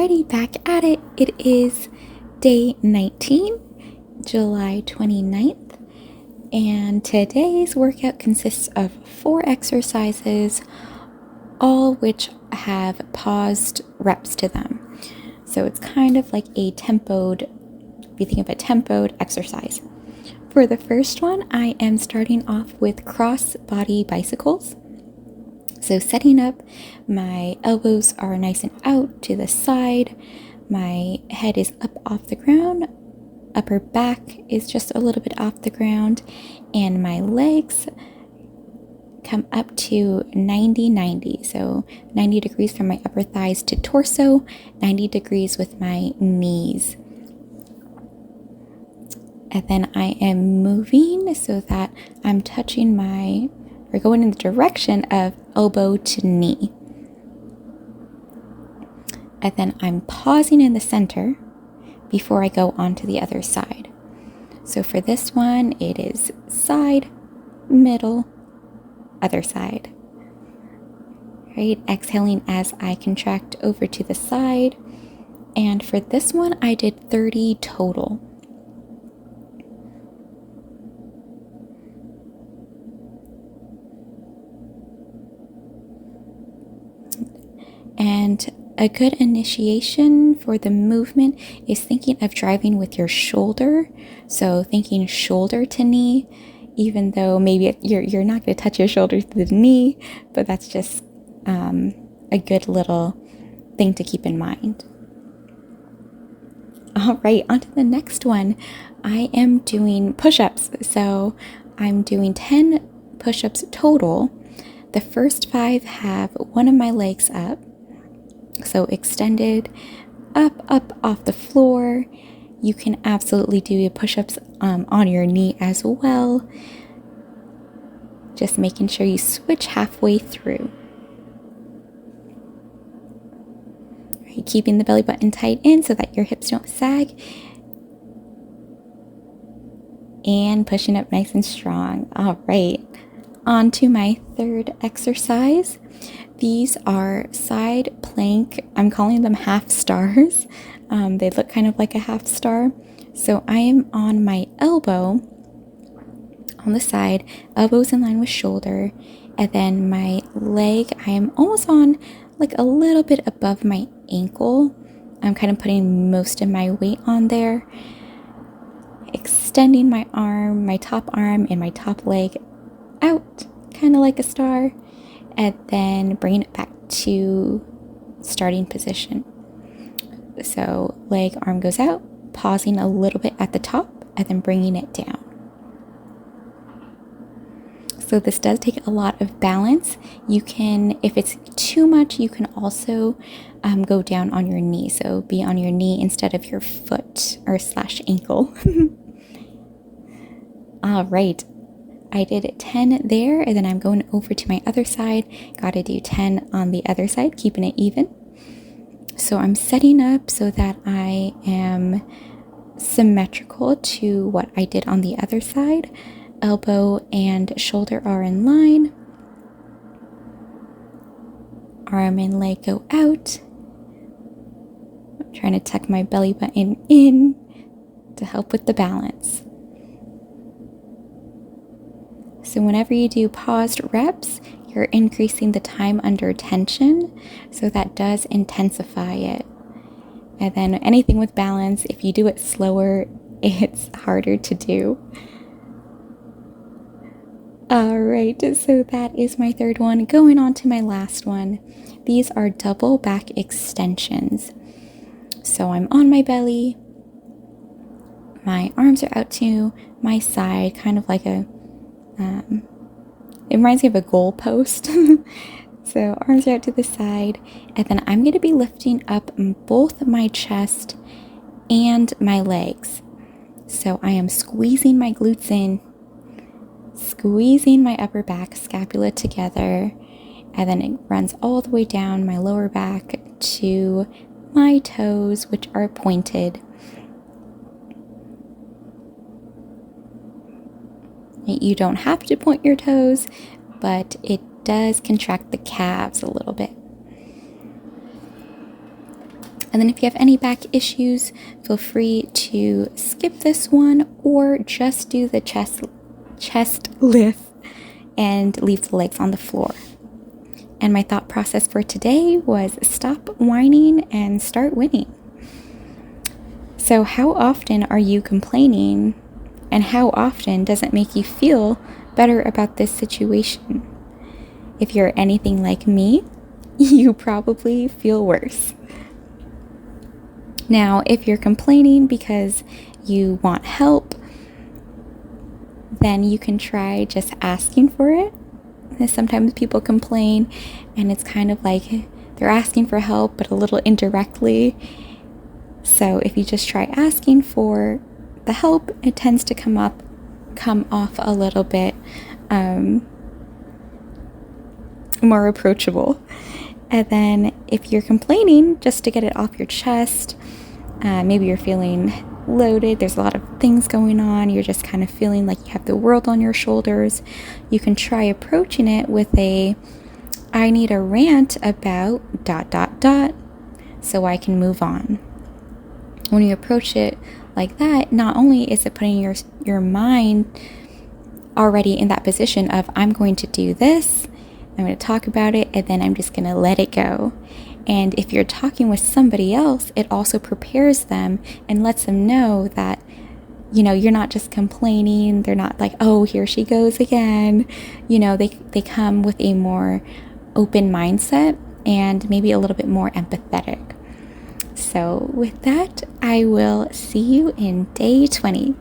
Alrighty, back at it. It is day 19, July 29th, and today's workout consists of 4 exercises, all which have paused reps to them. So it's kind of like a tempoed, if you think of a tempoed exercise. For the first one, I am starting off with crossbody bicycles. So setting up, my elbows are nice and out to the side, my head is up off the ground, upper back is just a little bit off the ground, and my legs come up to 90-90. So 90 degrees from my upper thighs to torso, 90 degrees with my knees. And then I am moving so that I'm touching we're going in the direction of elbow to knee. And then I'm pausing in the center before I go on to the other side. So for this one, it is side, middle, other side. Right? Exhaling as I contract over to the side. And for this one, I did 30 total. And a good initiation for the movement is thinking of driving with your shoulder. So thinking shoulder to knee, even though maybe you're not going to touch your shoulder to the knee, but that's just a good little thing to keep in mind. All right, on to the next one. I am doing push-ups. So I'm doing 10 push-ups total. The first 5 have one of my legs up. So extended, up off the floor. You can absolutely do your push-ups on your knee as well. Just making sure you switch halfway through. Right, keeping the belly button tight in so that your hips don't sag. And pushing up nice and strong. All right, on to my third exercise. These are side plank. I'm calling them half stars. They look kind of like a half star. So I am on my elbow on the side, elbows in line with shoulder, and then my leg, I am almost on like a little bit above my ankle. I'm kind of putting most of my weight on there. Extending my arm, my top arm and my top leg out, kind of like a star. And then bring it back to starting position. So leg, arm goes out, pausing a little bit at the top, and then bringing it down. So this does take a lot of balance. You can, if it's too much, you can also go down on your knee. So be on your knee instead of your foot or / ankle. All right. I did 10 there, and then I'm going over to my other side. Got to do 10 on the other side, keeping it even. So I'm setting up so that I am symmetrical to what I did on the other side. Elbow and shoulder are in line. Arm and leg go out. I'm trying to tuck my belly button in to help with the balance. So whenever you do paused reps, you're increasing the time under tension, so that does intensify it. And then anything with balance, if you do it slower, it's harder to do. All right, so that is my third one. Going on to my last one. These are double back extensions. So I'm on my belly. My arms are out to my side, kind of like it reminds me of a goal post. So arms are out to the side, and then I'm going to be lifting up both my chest and my legs. So I am squeezing my glutes in, squeezing my upper back scapula together, and then it runs all the way down my lower back to my toes, which are pointed. You don't have to point your toes, but it does contract the calves a little bit. And then if you have any back issues, feel free to skip this one or just do the chest lift and leave the legs on the floor. And my thought process for today was stop whining and start winning. So how often are you complaining, and how often does it make you feel better about this situation? If you're anything like me, you probably feel worse. Now, if you're complaining because you want help, then you can try just asking for it. Sometimes people complain and it's kind of like they're asking for help, but a little indirectly. So if you just try asking for the help, it tends to come off a little bit more approachable. And then if you're complaining just to get it off your chest, maybe you're feeling loaded, there's a lot of things going on, you're just kind of feeling like you have the world on your shoulders, you can try approaching it with I need a rant about ... so I can move on. When you approach it like that, not only is it putting your mind already in that position of I'm going to do this, I'm going to talk about it, and then I'm just going to let it go. And if you're talking with somebody else, it also prepares them and lets them know that, you're not just complaining. They're not like, oh, here she goes again. They come with a more open mindset and maybe a little bit more empathetic. So with that, I will see you in day 20.